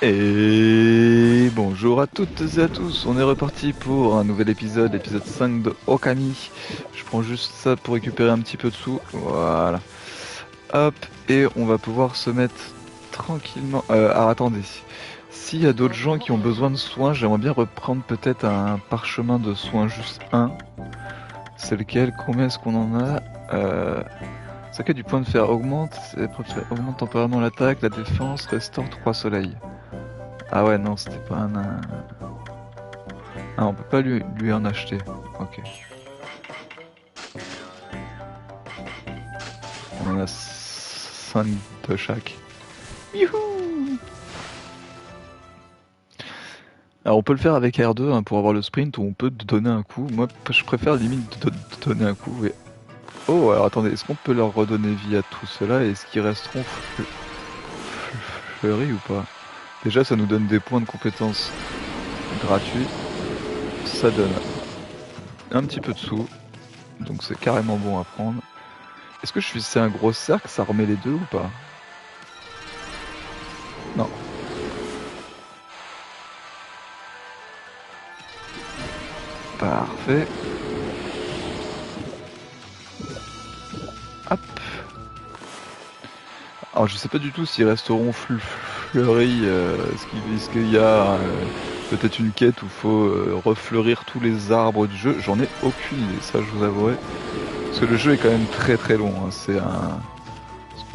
Et bonjour à toutes et à tous, on est reparti pour un nouvel épisode, l'épisode 5 de Okami. Je prends juste ça pour récupérer un petit peu de sous, voilà. Hop, et on va pouvoir se mettre tranquillement... alors attendez, s'il y a d'autres gens qui ont besoin de soins, j'aimerais bien reprendre peut-être un parchemin de soins, juste un. C'est lequel? Combien est-ce qu'on en a? Ça fait du point de fer augmente, augmente temporairement l'attaque, la défense, restaure 3 soleils. Ah ouais, non, c'était pas un... Ah, on peut pas lui en acheter. Ok. On en a 5 de chaque. Youhou! Alors on peut le faire avec R2 hein, pour avoir le sprint ou on peut donner un coup. Moi je préfère limite donner un coup. Oh alors attendez, est-ce qu'on peut leur redonner vie à tout cela et est-ce qu'ils resteront fleuris ou pas? Déjà ça nous donne des points de compétences gratuits. Ça donne un petit peu de sous. Donc c'est carrément bon à prendre. Est-ce que c'est un gros cercle, ça remet les deux ou pas? Non. Parfait. Hop. Alors je sais pas du tout s'ils resteront fleuris, est-ce qu'il y a peut-être une quête où faut refleurir tous les arbres du jeu, j'en ai aucune idée, ça je vous avouerai. Parce que le jeu est quand même très très long, hein. C'est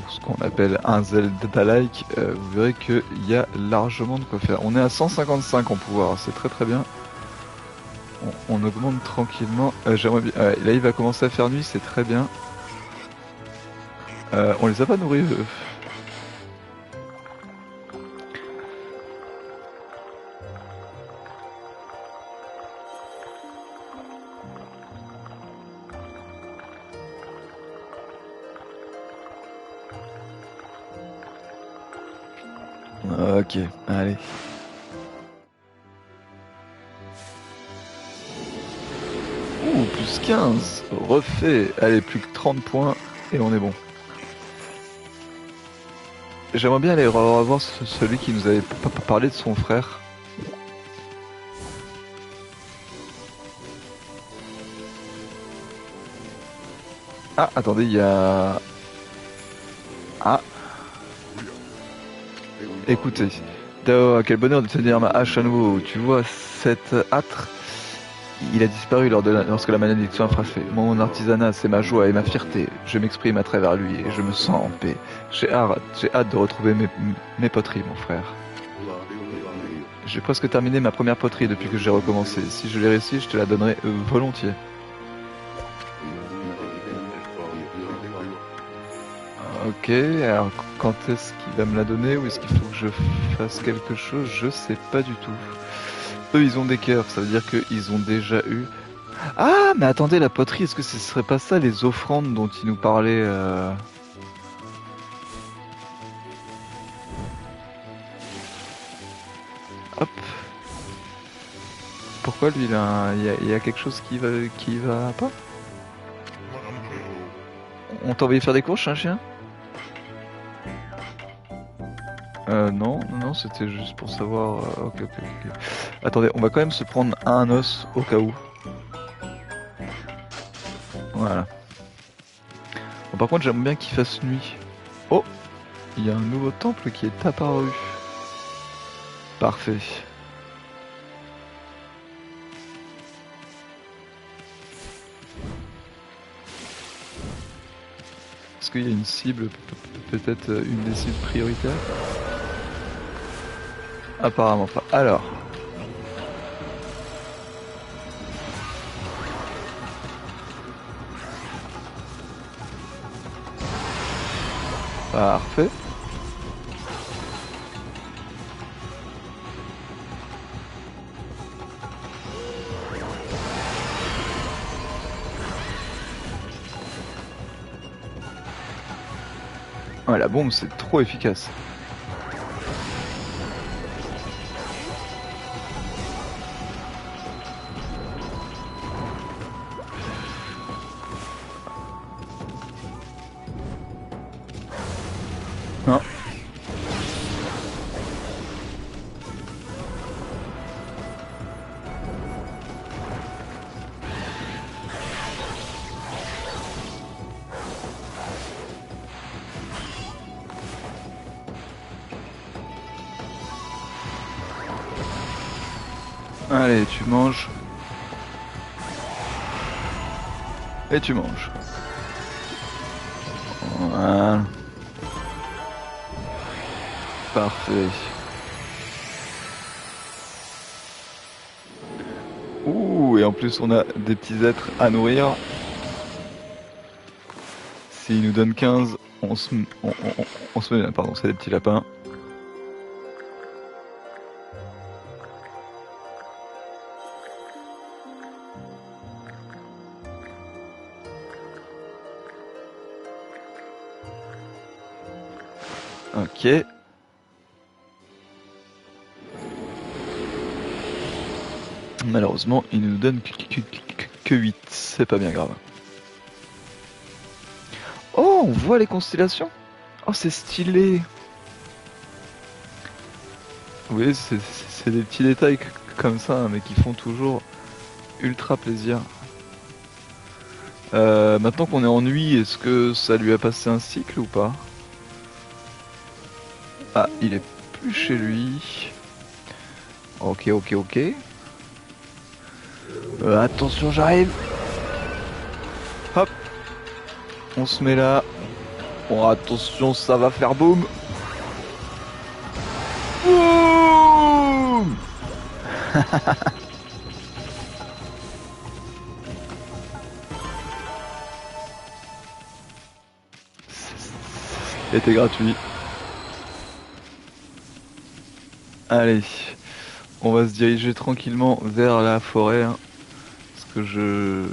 ce qu'on appelle un Zelda-like, vous verrez qu'il y a largement de quoi faire. On est à 155 en pouvoir, c'est très très bien. On augmente tranquillement. J'aimerais bien... là il va commencer à faire nuit, c'est très bien. On les a pas nourris. Ok, allez. Ouh, plus 15. Refait. Allez, plus que 30 points et on est bon. J'aimerais bien aller revoir celui qui nous avait parlé de son frère. Ah, attendez, il y a... Ah, écoutez. Dao, quel bonheur de tenir ma hache à nouveau. Tu vois, cet âtre, il a disparu lorsque la malédiction a frappé. Mon artisanat, c'est ma joie et ma fierté. Je m'exprime à travers lui et je me sens en paix. J'ai hâte de retrouver mes poteries, mon frère. J'ai presque terminé ma première poterie depuis que j'ai recommencé. Si je l'ai réussi, je te la donnerai volontiers. Ok, alors quand est-ce qu'il va me la donner ou est-ce qu'il faut que je fasse quelque chose? Je sais pas du tout. Eux, ils ont des cœurs, ça veut dire qu'ils ont déjà eu... Ah, mais attendez, la poterie, est-ce que ce serait pas ça les offrandes dont il nous parlait Hop. Pourquoi lui, il y a quelque chose qui va pas? On t'a envoyé faire des courses, un chien? Non, non, non, c'était juste pour savoir... ok, ok, ok. Attendez, on va quand même se prendre un os au cas où. Voilà. Bon, par contre, j'aimerais bien qu'il fasse nuit. Oh, il y a un nouveau temple qui est apparu. Parfait. Est-ce qu'il y a une cible, peut-être une des cibles prioritaires? Apparemment pas. Alors. Parfait. Ouais, la bombe, c'est trop efficace. Non. Allez, tu manges. Et tu manges. Voilà. Parfait. Ouh, et en plus on a des petits êtres à nourrir. S'ils nous donnent 15, on se met... Pardon, c'est des petits lapins. Ok. Malheureusement, il ne nous donne que 8. C'est pas bien grave. Oh, on voit les constellations. Oh, c'est stylé. Oui, c'est des petits détails comme ça, mais qui font toujours ultra plaisir. Maintenant qu'on est en nuit, est-ce que ça lui a passé un cycle ou pas? Ah, il est plus chez lui. Ok, ok, ok. Attention, j'arrive. Hop. On se met là. Bon, attention, ça va faire boum. Boum. C'était gratuit. Allez. On va se diriger tranquillement vers la forêt. Hein, parce que je...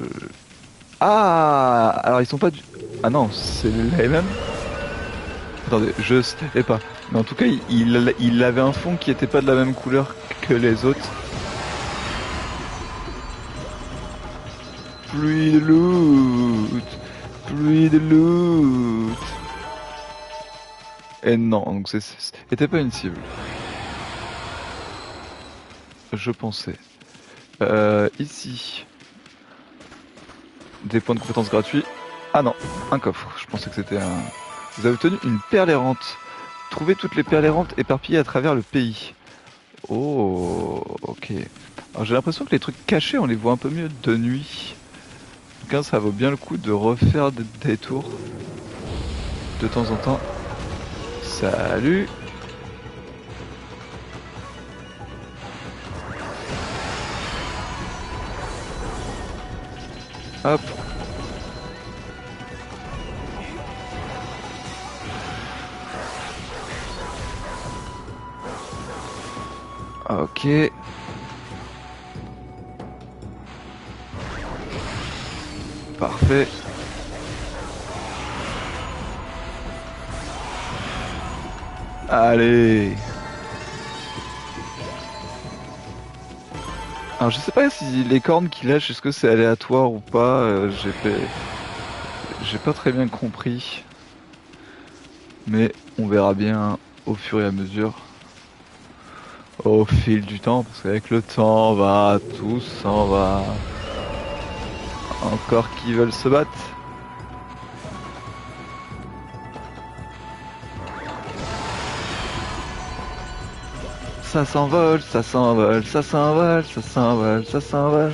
Ah, alors ils sont pas du... Ah non, c'est les mêmes. Attendez, je sais pas. Mais en tout cas, il avait un fond qui était pas de la même couleur que les autres. Pluie de loot, pluie de loot. Et non, donc c'était pas une cible. Je pensais. Ici, des points de compétences gratuits. Ah non, un coffre. Je pensais que c'était un... Vous avez obtenu une perle errante. Trouvez toutes les perles errantes éparpillées à travers le pays. Oh, ok. Alors j'ai l'impression que les trucs cachés, on les voit un peu mieux de nuit. Donc ça vaut bien le coup de refaire des tours de temps en temps. Salut. Hop. Ok. Parfait. Allez. Alors je sais pas si les cornes qu'il lâche, est-ce que c'est aléatoire ou pas, j'ai pas très bien compris. Mais on verra bien au fur et à mesure. Au fil du temps, parce qu'avec le temps, va, tout s'en va. Encore qui veulent se battre. Ça s'envole, ça s'envole, ça s'envole, ça s'envole, ça s'envole.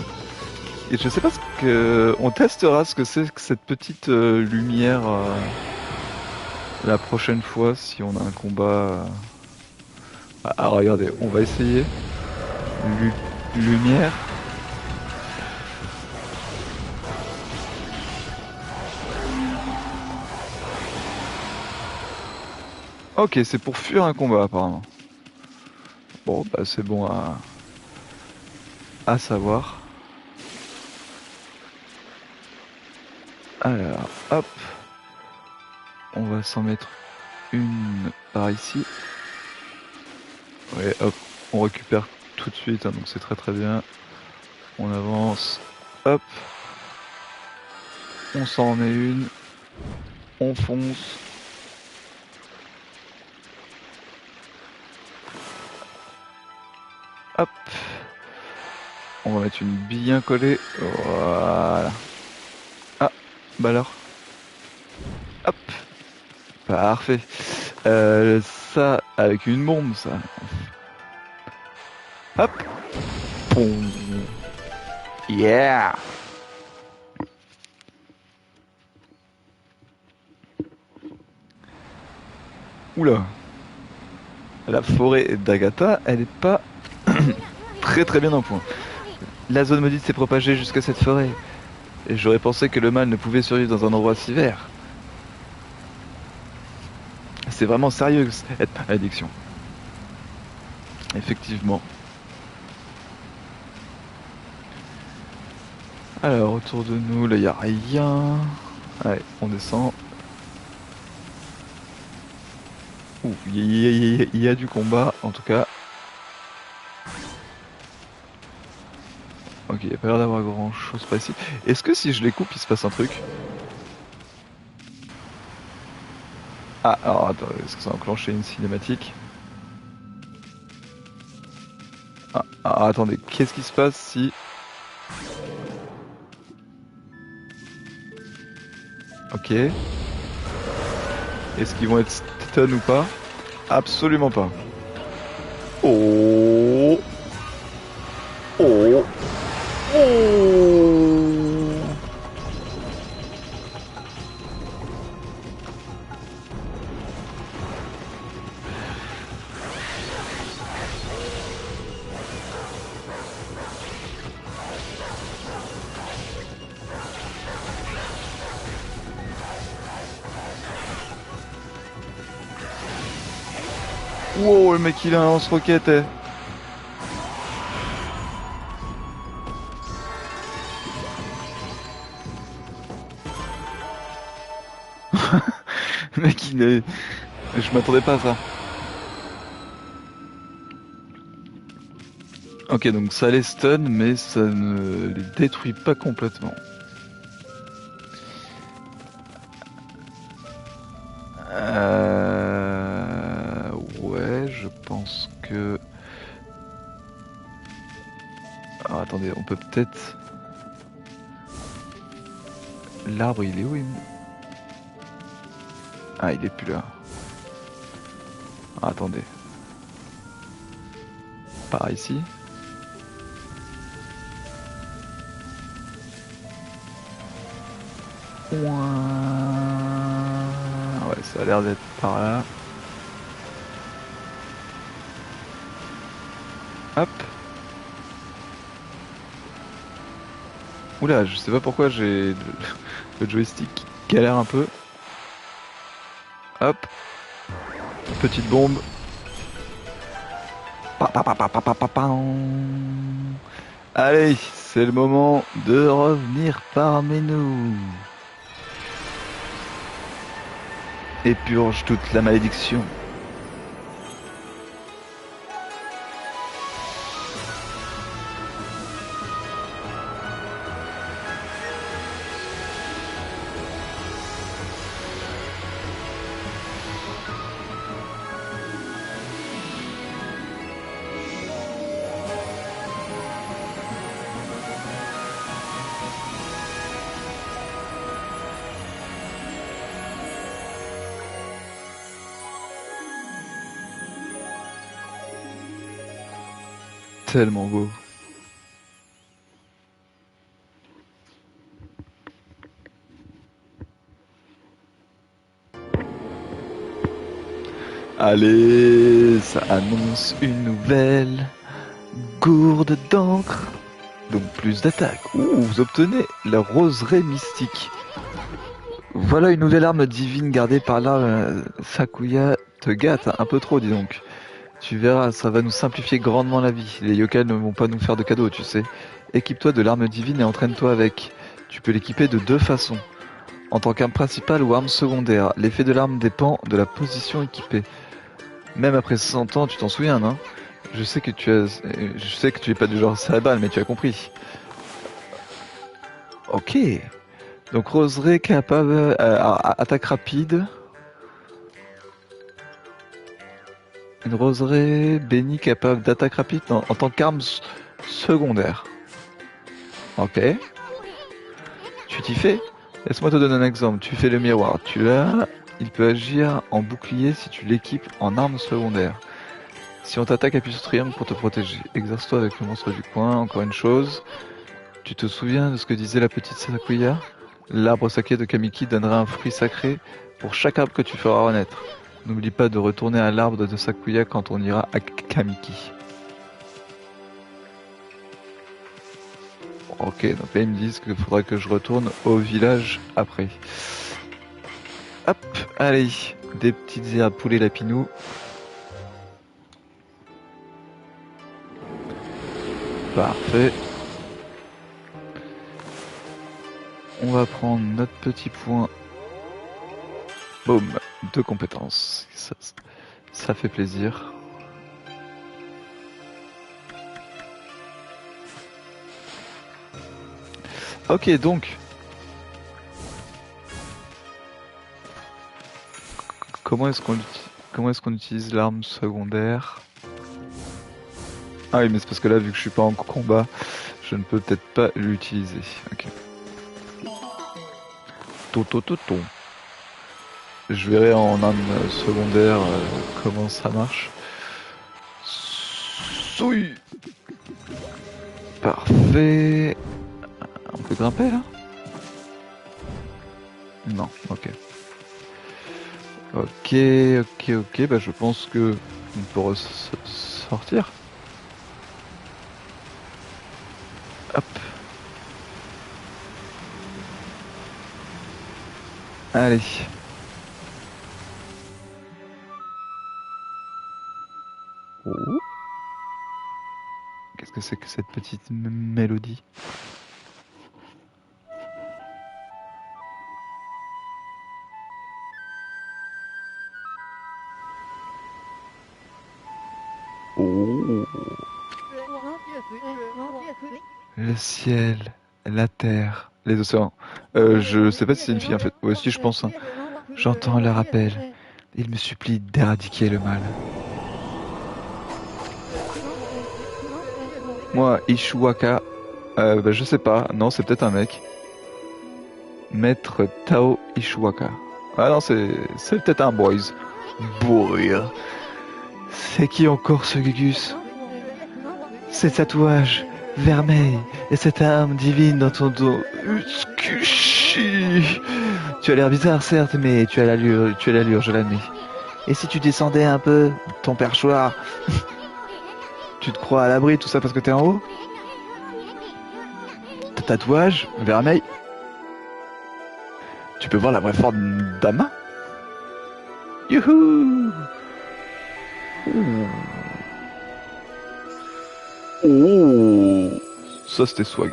Et je sais pas ce que... On testera ce que c'est que cette petite lumière la prochaine fois si on a un combat. Ah, regardez, on va essayer. Lumière. Ok, c'est pour fuir un combat apparemment. Bon, bah c'est bon à savoir. Alors, hop. On va s'en mettre une par ici. Ouais, hop. On récupère tout de suite, hein, donc c'est très très bien. On avance. Hop. On s'en met une. On fonce. Hop. On va mettre une bien collée. Voilà. Ah, bah alors. Hop. Parfait. Ça, avec une bombe, ça. Hop. Boum. Yeah. Oula. La forêt d'Agatha, elle est pas très bien en point. La zone maudite s'est propagée jusqu'à cette forêt. Et j'aurais pensé que le mal ne pouvait survivre dans un endroit si vert. C'est vraiment sérieux cette malédiction. Effectivement. Alors, autour de nous, là, il n'y a rien. Allez, on descend. Ouh, il y a du combat, en tout cas. Ok, il n'y a pas l'air d'avoir grand chose pas ici. Est-ce que si je les coupe, il se passe un truc? Ah, alors attends, est-ce que ça va enclencher une cinématique? Attendez, qu'est-ce qui se passe si... Ok. Est-ce qu'ils vont être stun ou pas? Absolument pas. Oh. Oh. Oh. Wow, le mec il a un lance-roquette. Le mec il est... Je m'attendais pas à ça. Ok, donc ça les stun, mais ça ne les détruit pas complètement. Ouais, je pense que... Alors, attendez, on peut peut-être... L'arbre, il est où Ah, il est plus là. Attendez. Par ici. Ouais, ça a l'air d'être par là. Hop. Oula, je sais pas pourquoi j'ai le joystick qui galère un peu. Hop. Petite bombe. Allez, c'est le moment de revenir parmi nous. Et purge toute la malédiction. Tellement beau. Allez, ça annonce une nouvelle gourde d'encre. Donc plus d'attaque. Ouh, vous obtenez la roseraie mystique. Voilà une nouvelle arme divine gardée par l'arme Sakuya te gâte un peu trop, dis donc. Tu verras, ça va nous simplifier grandement la vie. Les yokai ne vont pas nous faire de cadeaux, tu sais. Équipe-toi de l'arme divine et entraîne-toi avec. Tu peux l'équiper de deux façons. En tant qu'arme principale ou arme secondaire. L'effet de l'arme dépend de la position équipée. Même après 100 ans, tu t'en souviens, non? Je sais que tu es pas du genre cérébral, mais tu as compris. Ok. Donc roseraie capable, attaque rapide. Une roseraie bénie capable d'attaque rapide en tant qu'arme secondaire. Ok. Tu t'y fais? Laisse-moi te donner un exemple. Tu fais le miroir. Tu l'as. Il peut agir en bouclier si tu l'équipes en arme secondaire. Si on t'attaque, appuie sur triangle pour te protéger. Exerce-toi avec le monstre du coin. Encore une chose. Tu te souviens de ce que disait la petite Sakuya? L'arbre sacré de Kamiki donnera un fruit sacré pour chaque arbre que tu feras renaître. N'oublie pas de retourner à l'arbre de Sakuya quand on ira à Kamiki. Ok, donc là ils me disent qu'il faudra que je retourne au village après. Hop, allez, des petites œufs à poulet lapinou. Parfait. On va prendre notre petit point. Boum, 2 compétences. Ça fait plaisir. Ok, donc. Comment est-ce qu'on utilise l'arme secondaire? Ah oui, mais c'est parce que là, vu que je suis pas en combat, je ne peux peut-être pas l'utiliser. Ok. Totototon. Je verrai en arme secondaire comment ça marche. Souille. Parfait. On peut grimper là? Non, ok. Ok, bah je pense que on peut sortir. Hop. Allez. Oh. Qu'est-ce que c'est que cette petite mélodie? Oh. Le ciel, la terre, les océans. Je sais pas si c'est une fille en fait. Moi aussi je pense. Hein. J'entends leur appel. Il me supplie d'éradiquer le mal. Moi, Ishuwaka, bah, je sais pas. Non, c'est peut-être un mec. Maître Tao Ishuwaka. Ah non, c'est peut-être un boys. Boy. C'est qui encore ce Gugus? Ces tatouages vermeils et cette âme divine dans ton dos. Uskushi. Tu as l'air bizarre certes, mais tu as l'allure, je l'admets. Et si tu descendais un peu ton perchoir, tu te crois à l'abri, tout ça parce que t'es en haut? Tatouage vermeil. Tu peux voir la vraie forme d'Ama? Youhou! Oh, ça c'était swag.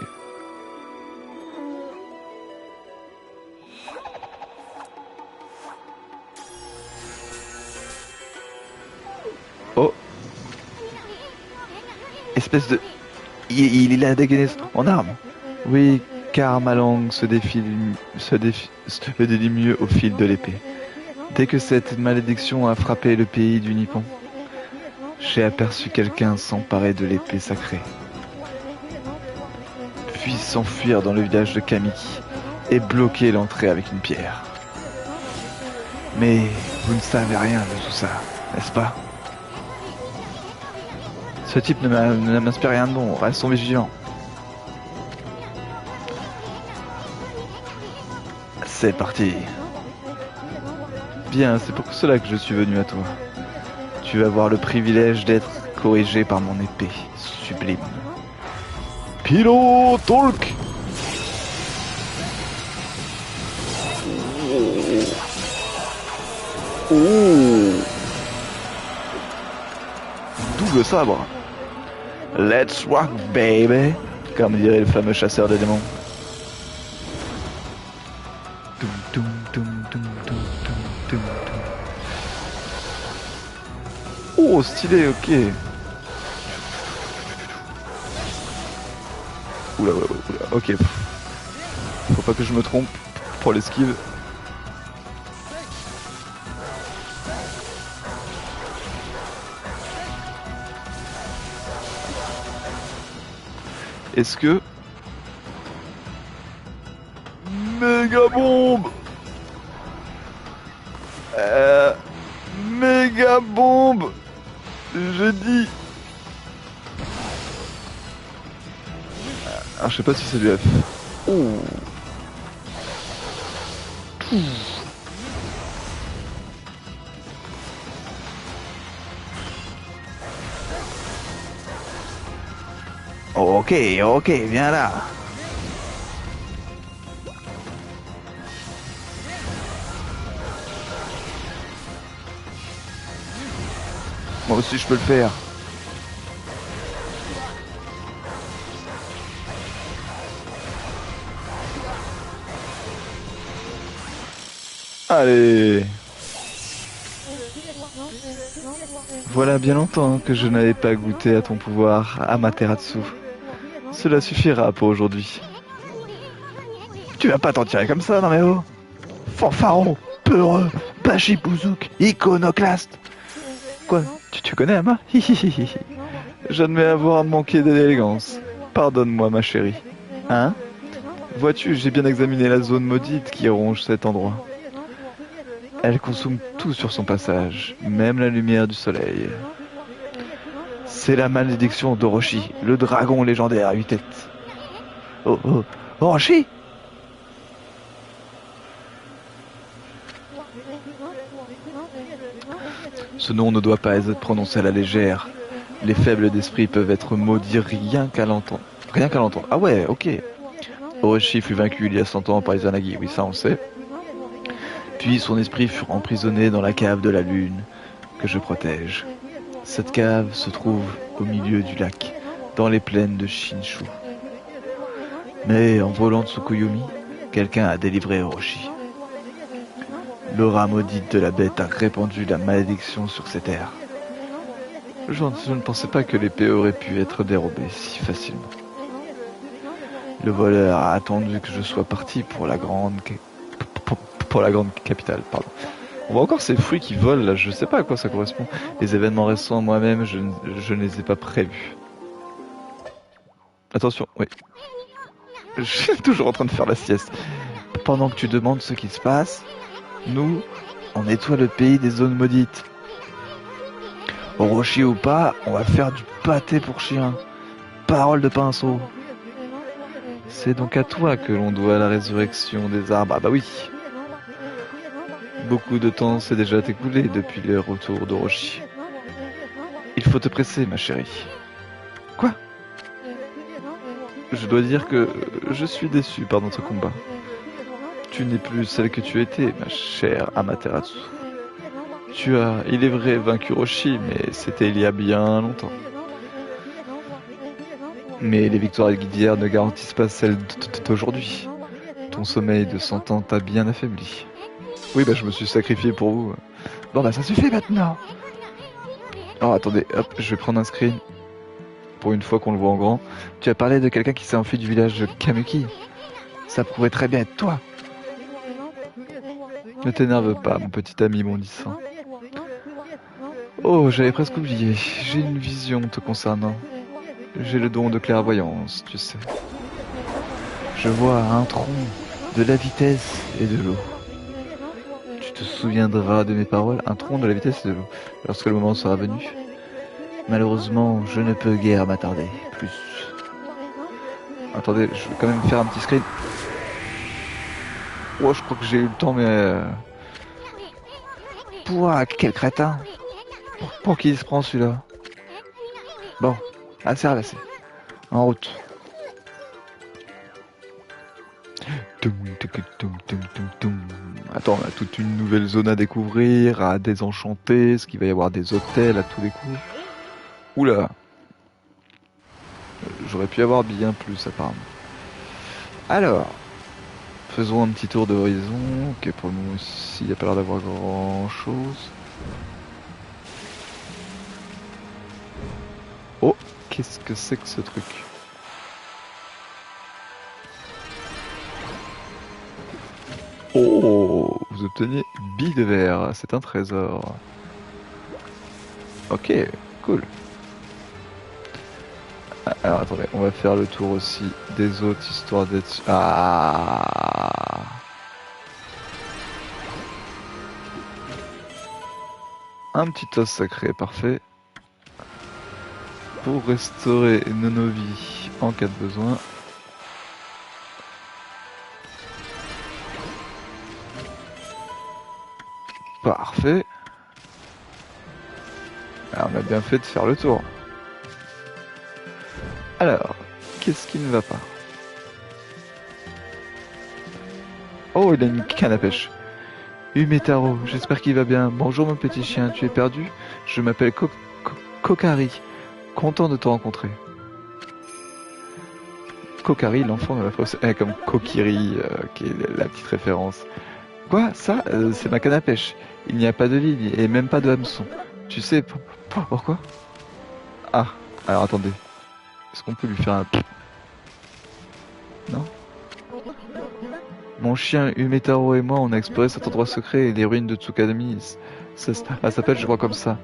Oh, espèce de... Il a dégainé en arme. Oui, car ma langue se délie mieux au fil de l'épée. Dès que cette malédiction a frappé le pays du Nippon, j'ai aperçu quelqu'un s'emparer de l'épée sacrée, puis s'enfuir dans le village de Kamiki et bloquer l'entrée avec une pierre. Mais vous ne savez rien de tout ça, n'est-ce pas? Ce type ne m'inspire rien de bon, restons vigilants. C'est parti. Bien, c'est pour cela que je suis venu à toi. Tu vas avoir le privilège d'être corrigé par mon épée sublime. Pilo Talk. Oh. Double sabre. Let's rock, baby, comme dirait le fameux chasseur de démons. Oh, stylé, ok. Oula, ok. Faut pas que je me trompe pour l'esquive. Est-ce que... Méga bombe. Méga bombe. Je dis. Alors je sais pas si c'est du F. Oh. Ok, ok, viens là. Moi aussi je peux le faire. Allez. Voilà bien longtemps que je n'avais pas goûté à ton pouvoir, Amaterasu. Cela suffira pour aujourd'hui. Tu vas pas t'en tirer comme ça, non mais oh. Fanfaron, peureux, bachibouzouk, iconoclaste. Quoi, tu connais Ama? Hihihihi. J'admets avoir manqué d'élégance. Pardonne-moi ma chérie. Hein? Vois-tu, j'ai bien examiné la zone maudite qui ronge cet endroit. Elle consomme tout sur son passage, même la lumière du soleil. C'est la malédiction d'Orochi, le dragon légendaire à 8 têtes. Oh oh, Orochi! Ce nom ne doit pas être prononcé à la légère. Les faibles d'esprit peuvent être maudits rien qu'à l'entendre. Rien qu'à l'entendre. Ah ouais, ok. Orochi fut vaincu il y a 100 ans par Izanagi, oui ça on le sait. Puis son esprit fut emprisonné dans la cave de la lune, que je protège. Cette cave se trouve au milieu du lac, dans les plaines de Shinshu. Mais en volant de Tsukuyomi, quelqu'un a délivré Orochi. L'aura maudite de la bête a répandu la malédiction sur ces terres. Je ne pensais pas que l'épée aurait pu être dérobée si facilement. Le voleur a attendu que je sois parti pour la grande capitale, pardon. On voit encore ces fruits qui volent là, je sais pas à quoi ça correspond. Les événements récents moi-même, je ne les ai pas prévus. Attention, oui. Je suis toujours en train de faire la sieste. Pendant que tu demandes ce qui se passe, nous, on nettoie le pays des zones maudites. Orochi ou pas, on va faire du pâté pour chien. Parole de pinceau. C'est donc à toi que l'on doit la résurrection des arbres. Ah bah oui. Beaucoup de temps s'est déjà écoulé depuis le retour d'Orochi. Il faut te presser, ma chérie. Quoi? Je dois dire que je suis déçu par notre combat. Tu n'es plus celle que tu étais, ma chère Amaterasu. Tu as, il est vrai, vaincu Orochi, mais c'était il y a bien longtemps. Mais les victoires d'hier ne garantissent pas celles d'aujourd'hui. Ton sommeil de 100 ans t'a bien affaibli. Oui, bah je me suis sacrifié pour vous. Bon bah ça suffit maintenant. Alors attendez, hop, je vais prendre un screen. Pour une fois qu'on le voit en grand. Tu as parlé de quelqu'un qui s'est enfui du village de Kamuki. Ça pourrait très bien être toi. Ne t'énerve pas, mon petit ami bondissant. Oh, j'avais presque oublié. J'ai une vision te concernant. J'ai le don de clairvoyance, tu sais. Je vois un tronc, de la vitesse et de l'eau. Tu te souviendras de mes paroles, un tronc, de la vitesse et de l'eau, lorsque le moment sera venu. Malheureusement, je ne peux guère m'attarder plus. Attendez, je vais quand même faire un petit screen. Oh, je crois que j'ai eu le temps, mais... Pouah, quel crétin! Pour qui il se prend celui-là? Bon, assez ramassé. En route. Attends, on a toute une nouvelle zone à découvrir, à désenchanter, ce qu'il va y avoir des hôtels à tous les coups. Oula! J'aurais pu avoir bien plus apparemment. Alors, faisons un petit tour d'horizon. Ok, pour le moment ici, il n'y a pas l'air d'avoir grand chose. Oh, qu'est-ce que c'est que ce truc? Oh, vous obtenez bille de verre, c'est un trésor. Ok, cool. Alors attendez, on va faire le tour aussi des autres histoire d'être... Ah, un petit os sacré, parfait. pour restaurer nos vies en cas de besoin. Parfait. Alors, on a bien fait de faire le tour. Alors, qu'est-ce qui ne va pas? Oh, il a une canne à pêche. Umetaro, j'espère qu'il va bien. Bonjour mon petit chien, tu es perdu? Je m'appelle Kokari. Content de te rencontrer. Kokari, l'enfant de la fosse. Comme Kokiri, qui est la petite référence. Quoi? Ça, c'est ma canne à pêche. Il n'y a pas de ligne et même pas de hameçon. Tu sais pourquoi? Ah, alors attendez. Est-ce qu'on peut lui faire un... Non? Mon chien Umetaro et moi, on a exploré cet endroit secret et les ruines de Tsukadami. Ça s'appelle, je crois, comme ça.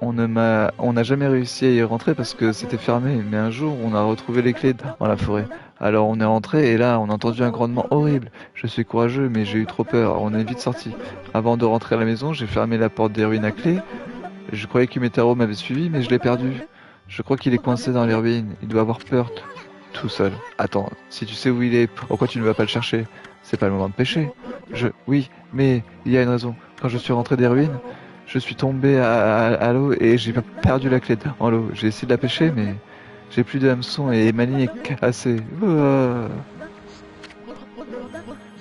On n'a jamais réussi à y rentrer parce que c'était fermé, mais un jour, on a retrouvé les clés dans la forêt. Alors on est rentré et là, on a entendu un grondement horrible. Je suis courageux, mais j'ai eu trop peur. On est vite sorti. Avant de rentrer à la maison, j'ai fermé la porte des ruines à clé. Je croyais qu'Umetaro m'avait suivi, mais je l'ai perdu. Je crois qu'il est coincé dans les ruines. Il doit avoir peur tout seul. Attends, si tu sais où il est, pourquoi tu ne vas pas le chercher? C'est pas le moment de pêcher. Oui, mais il y a une raison. Quand je suis rentré des ruines, je suis tombé à l'eau et j'ai perdu la clé en l'eau. J'ai essayé de la pêcher, mais j'ai plus de hameçon et ma ligne est cassée.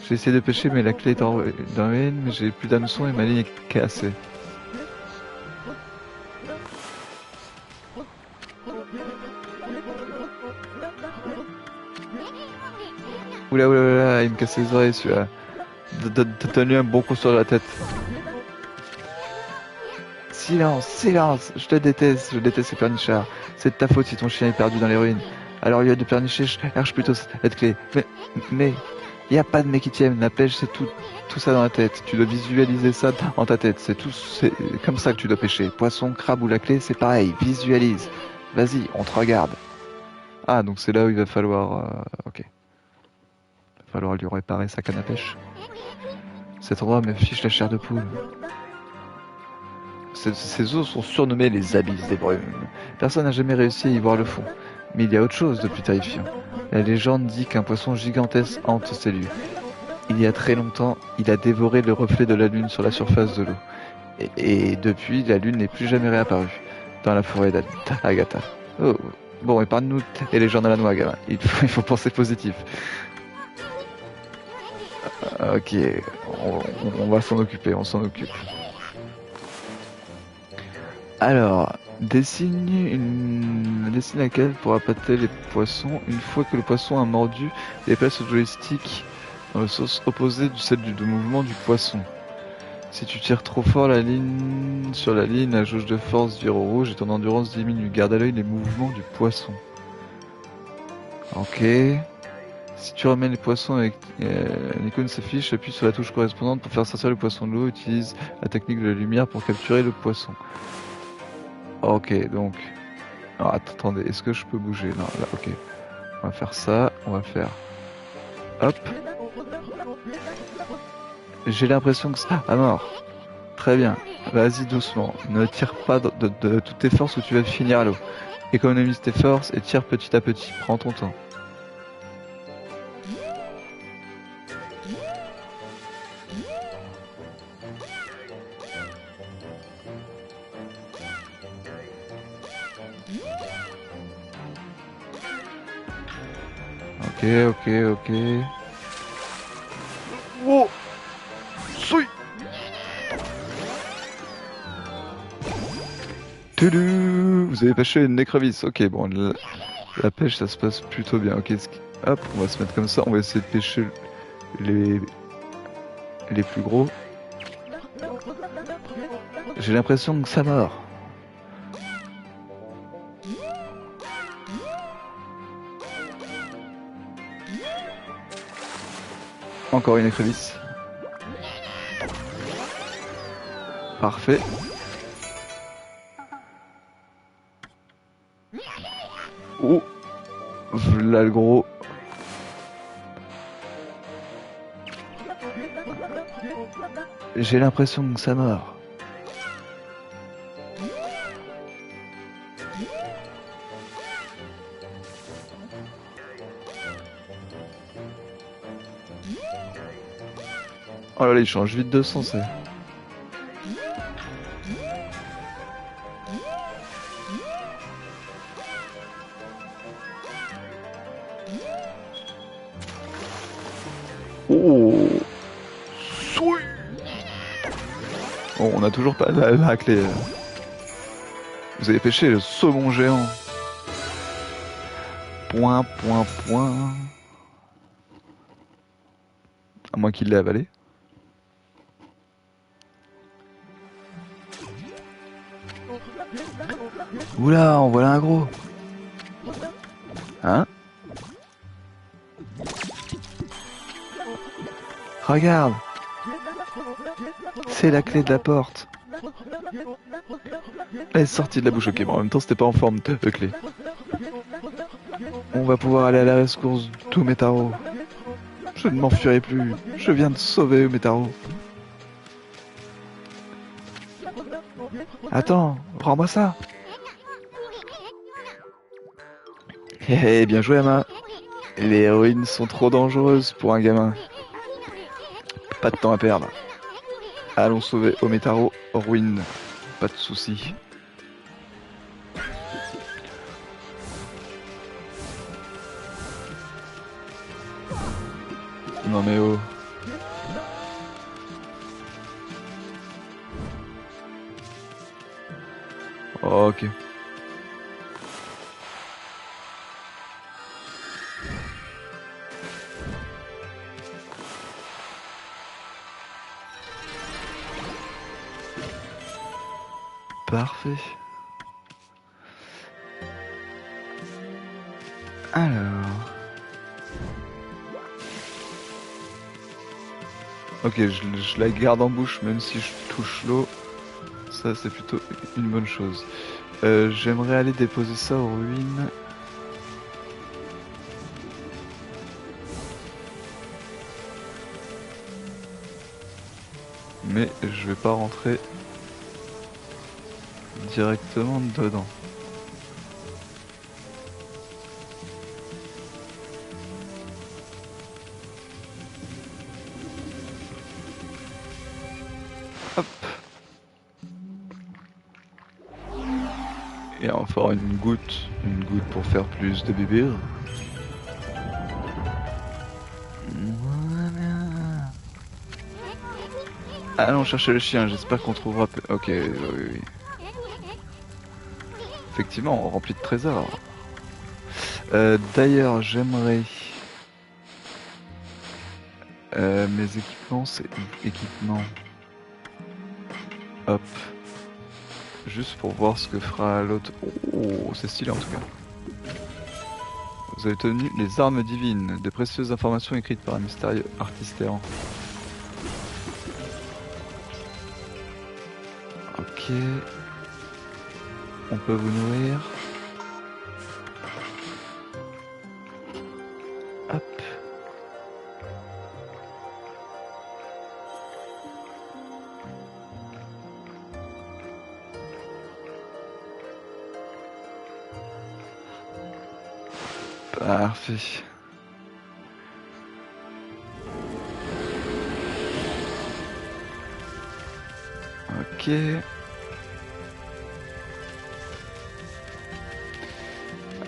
J'ai essayé de pêcher, mais la clé est dans la ruine, mais j'ai plus d'hameçon et ma ligne est cassée. Oula, oula, oula, il me casse les oreilles celui-là. Donne-lui un bon coup sur la tête. Silence, silence, je déteste ces pernichards. C'est de ta faute si ton chien est perdu dans les ruines. Alors, au lieu de pernicher, cherche plutôt cette clé. Mais, il n'y a pas de mais qui tienne. La pêche, c'est tout ça dans la tête. Tu dois visualiser ça dans ta tête. C'est comme ça que tu dois pêcher. Poisson, crabe ou la clé, c'est pareil. Visualise. Vas-y, on te regarde. Ah, donc c'est là où il va falloir... ok. Il va falloir lui réparer sa canne à pêche. Cet endroit me fiche la chair de poule. Ces eaux sont surnommées les abysses des brumes. Personne n'a jamais réussi à y voir le fond. Mais il y a autre chose de plus terrifiant. La légende dit qu'un poisson gigantesque hante ces lieux. Il y a très longtemps, il a dévoré le reflet de la lune sur la surface de l'eau. Et depuis, la lune n'est plus jamais réapparue dans la forêt d'Agatha. Oh, bon, épargne-nous les légendes à la noix, gamin. Il faut penser positif. Ok, on va s'en occuper, on s'en occupe. Alors, dessine laquelle pour appâter les poissons. Une fois que le poisson a mordu, déplace le joystick dans le sens opposé du celle du mouvement du poisson. Si tu tires trop fort sur la ligne, la jauge de force vire au rouge et ton endurance diminue. Garde à l'œil les mouvements du poisson. Ok. Si tu ramènes les poissons avec l'icône s'affiche, appuie sur la touche correspondante pour faire sortir le poisson de l'eau. Utilise la technique de la lumière pour capturer le poisson. Ok, donc... Alors, attendez, est-ce que je peux bouger? Non, là, ok. On va faire ça, on va faire... Hop. J'ai l'impression que ça... Ah, mort. Très bien. Vas-y doucement. Ne tire pas de toutes tes forces ou tu vas finir à l'eau. Économise tes forces et tire petit à petit. Prends ton temps. Ok. Oh! Soui! Toudou! Vous avez pêché une écrevisse. Ok, bon, la pêche, ça se passe plutôt bien. Ok, hop, on va se mettre comme ça. On va essayer de pêcher les plus gros. J'ai l'impression que ça mord. Encore une écrevisse. Parfait. Oh, là le gros. J'ai l'impression que ça mord. Oh là là, il change vite de sens. Eh. Oh. Soui. Bon, on a toujours pas la clé. Vous avez pêché le saumon géant. Point, point, point. À moins qu'il l'ait avalé. Oula, en voilà un gros. Hein? Regarde. C'est la clé de la porte. Elle est sortie de la bouche, ok, bon, en même temps c'était pas en forme de clé. On va pouvoir aller à la rescousse d'Umetaro. Je ne m'enfuirai plus, je viens de sauver Umetaro. Attends, rends-moi ça. Hé, bien joué Ama. Les héroïnes sont trop dangereuses pour un gamin. Pas de temps à perdre. Allons sauver Umetaro, ruine. Pas de soucis. Non mais oh. Oh, ok. Parfait. Alors... Ok, je la garde en bouche même si je touche l'eau. Ça c'est plutôt une bonne chose. J'aimerais aller déposer ça aux ruines. Mais je vais pas rentrer directement dedans. Hop. Et enfin une goutte pour faire plus de bébés. Voilà. Allons chercher le chien, j'espère qu'on trouvera... Ok, oui, oui. Effectivement, on remplit de trésors. D'ailleurs, j'aimerais... mes équipements, c'est équipement. Hop. Juste pour voir ce que fera l'autre. Oh, c'est stylé en tout cas. Vous avez obtenu les armes divines, de précieuses informations écrites par un mystérieux artiste errant. Ok. On peut vous nourrir. Hop. Parfait. Ok.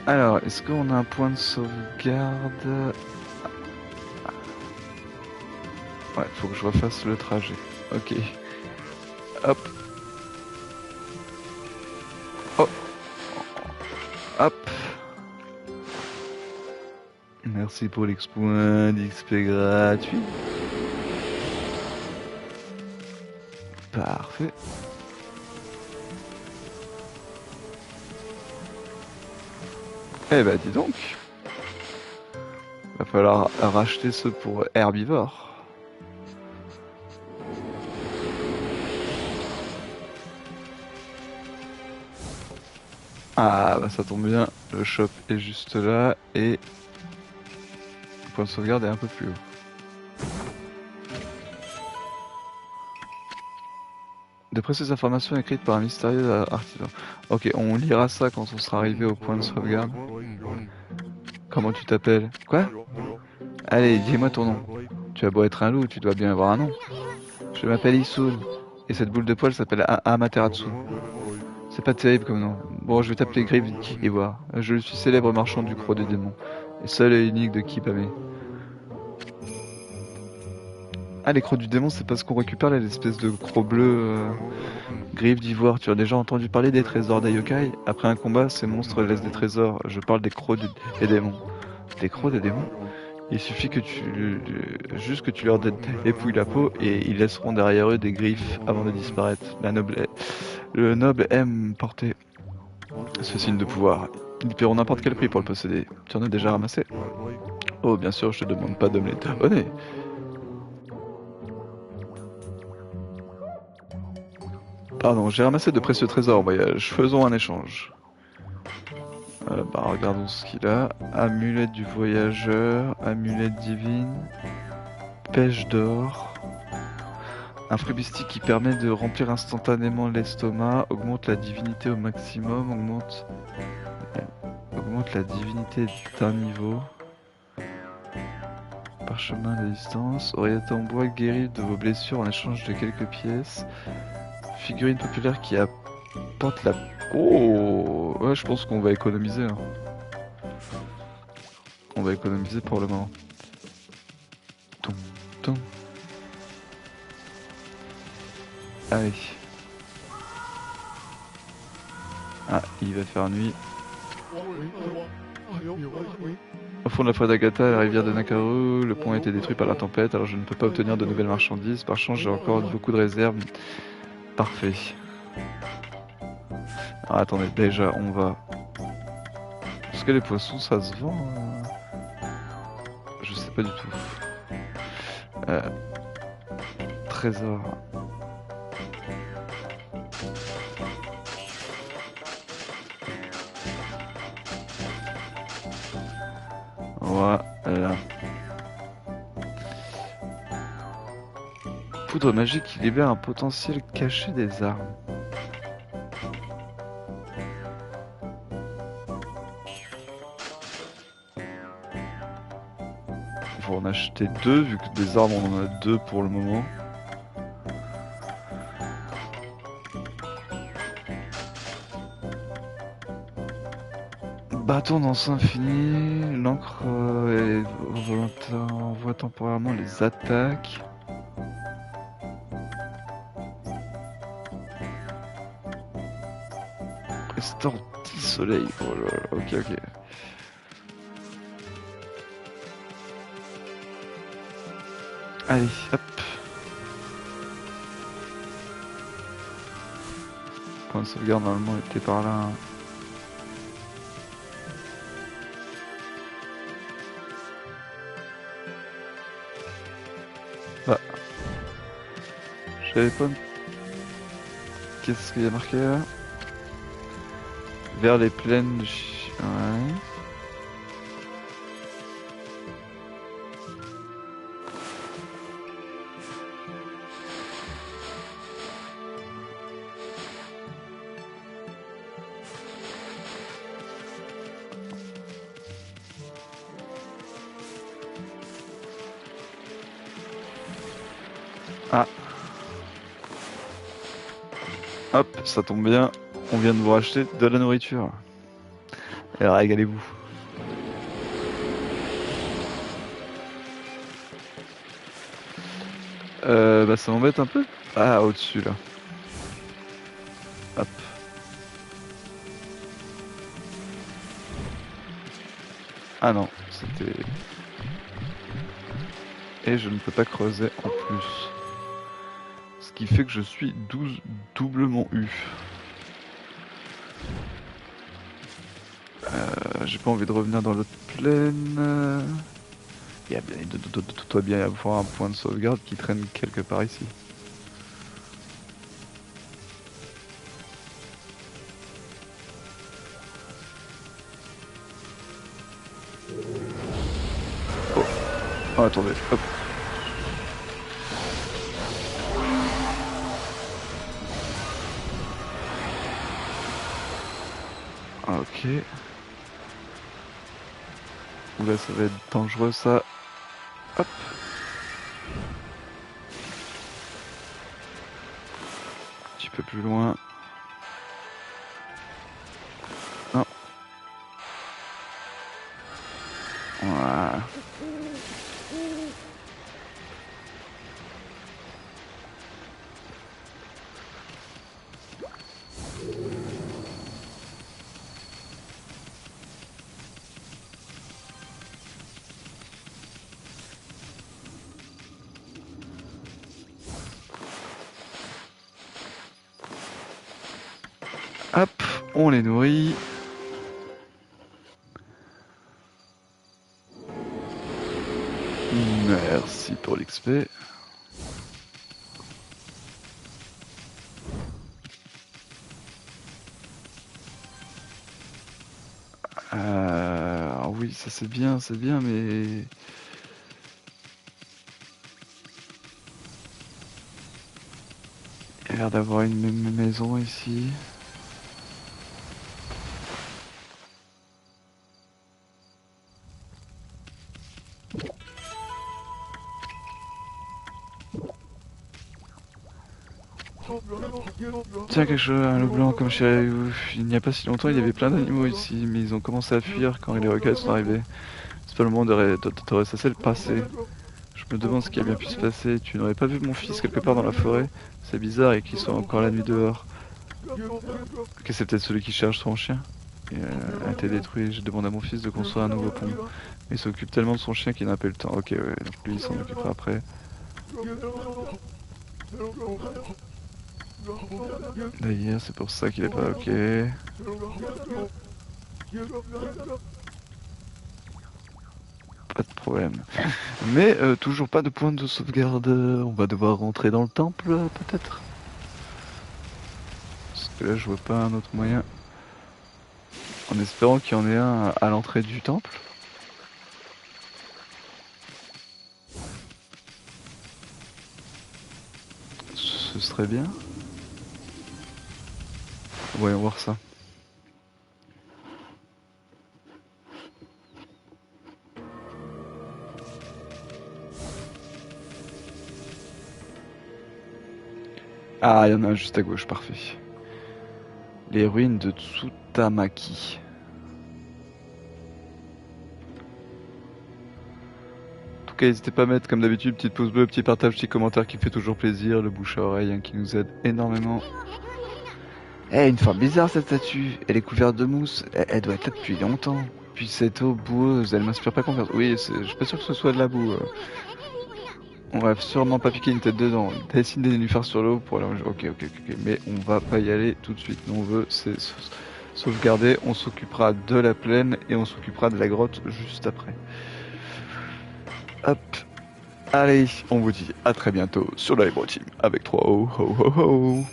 Alors, est-ce qu'on a un point de sauvegarde? Ouais, faut que je refasse le trajet. Ok. Hop. Oh. Hop. Merci pour l'expoint d'XP gratuit. Parfait. Eh bah dis donc. Va falloir racheter ceux pour herbivores. Ah bah ça tombe bien, le shop est juste là et le point de sauvegarde est un peu plus haut. De précieuses informations écrites par un mystérieux artisan. Ok, on lira ça quand on sera arrivé au point de sauvegarde. Comment tu t'appelles? Quoi? Allez, dis-moi ton nom. Tu as beau être un loup, tu dois bien avoir un nom. Je m'appelle Issoul, et cette boule de poil s'appelle Amaterasu. C'est pas terrible comme nom. Bon, je vais t'appeler Griff d'Ivoire. Je suis célèbre marchand du croc des démons, et seul et unique de Kipame. Ah, les crocs du démon, c'est pas ce qu'on récupère là, l'espèce de croc bleu Griff d'Ivoire. Tu as déjà entendu parler des trésors d'Ayokai? Après un combat, ces monstres laissent des trésors. Je parle des crocs des démons. Des crocs des démons? Il suffit que juste que tu leur dépouilles la peau et ils laisseront derrière eux des griffes avant de disparaître. Le noble aime porter ce signe de pouvoir. Ils paieront n'importe quel prix pour le posséder. Tu en as déjà ramassé? Oh, bien sûr, je te demande pas de me les donner. Pardon, j'ai ramassé de précieux trésors en voyage. Faisons un échange. Regardons ce qu'il a. Amulette du voyageur, amulette divine, pêche d'or. Un fruit mystique qui permet de remplir instantanément l'estomac, augmente la divinité au maximum, augmente la divinité d'un niveau. Parchemin de distance, oreillette en bois guérit de vos blessures en échange de quelques pièces. Figurine populaire qui apporte la... Oh ouais, je pense qu'on va économiser. Hein. On va économiser pour le moment. Toum, toum. Allez. Ah, il va faire nuit. Au fond de la forêt d'Agatha, à la rivière de Nakaru, le pont a été détruit par la tempête, alors je ne peux pas obtenir de nouvelles marchandises. Par chance, j'ai encore beaucoup de réserves. Parfait. Alors, attendez, déjà, on va... Est-ce que les poissons, ça se vend Je sais pas du tout. Trésor. Voilà. Poudre magique qui libère un potentiel caché des armes. On va en acheter deux, vu que des armes on en a deux pour le moment. Bâton d'encens infini, l'encre envoie temporairement les attaques. Restaure 10 soleil. Oh là là, ok. Allez, hop. Point de sauvegarde normalement était par là. Hein. Bah. J'avais pas... Qu'est-ce qu'il y a marqué là? Vers les plaines du... Ouais. Ah. Hop, ça tombe bien. On vient de vous racheter de la nourriture. Et régalez-vous. Bah ça m'embête un peu. Ah, au-dessus là. Hop. Ah non, c'était... Et je ne peux pas creuser en plus. Ce qui fait que je suis doublement eu. J'ai pas envie de revenir dans l'autre plaine. Il doit bien y avoir un point de sauvegarde qui traîne quelque part ici. Oh, attendez, hop. Ok. Oula, ça va être dangereux ça. Hop. peu plus loin. Non. Voilà. Hop, on les nourrit. Merci pour l'XP. Oui, ça c'est bien, mais... Il y a l'air d'avoir une maison ici. Tiens, quelque chose, un loup blanc comme chez il n'y a pas si longtemps, il y avait plein d'animaux ici, mais ils ont commencé à fuir quand les roquettes sont arrivées. C'est pas le moment de ressasser le passé. Je me demande ce qui a bien pu se passer. Tu n'aurais pas vu mon fils quelque part dans la forêt? C'est bizarre et qu'il soit encore la nuit dehors. Ok, c'est peut-être celui qui cherche son chien. A été détruit. Je demande à mon fils de construire un nouveau pont. Il s'occupe tellement de son chien qu'il n'a pas eu le temps. Ok, ouais, donc lui il s'en occupera après. D'ailleurs, c'est pour ça qu'il est pas ok. Pas de problème. Mais toujours pas de point de sauvegarde. On va devoir rentrer dans le temple, peut-être? Parce que là, je vois pas un autre moyen. En espérant qu'il y en ait un à l'entrée du temple. Ce serait bien. Voyons voir ça. Ah, il y en a un juste à gauche, parfait. Les ruines de Tsutamaki. En tout cas, n'hésitez pas à mettre, comme d'habitude, petite pouce bleu, petit partage, petit commentaire qui fait toujours plaisir, le bouche à oreille hein, qui nous aide énormément. Eh, une forme bizarre cette statue. Elle est couverte de mousse. Elle doit être là depuis longtemps. Puis cette eau boueuse, elle m'inspire pas confiance. Oui, je suis pas sûr que ce soit de la boue. On va sûrement pas piquer une tête dedans. Dessine des nénuphars sur l'eau pour aller. Ok. Mais on va pas y aller tout de suite. Nous on veut, c'est sauvegarder. On s'occupera de la plaine et on s'occupera de la grotte juste après. Hop. Allez, on vous dit à très bientôt sur la Team avec 3 ho ho ho ho.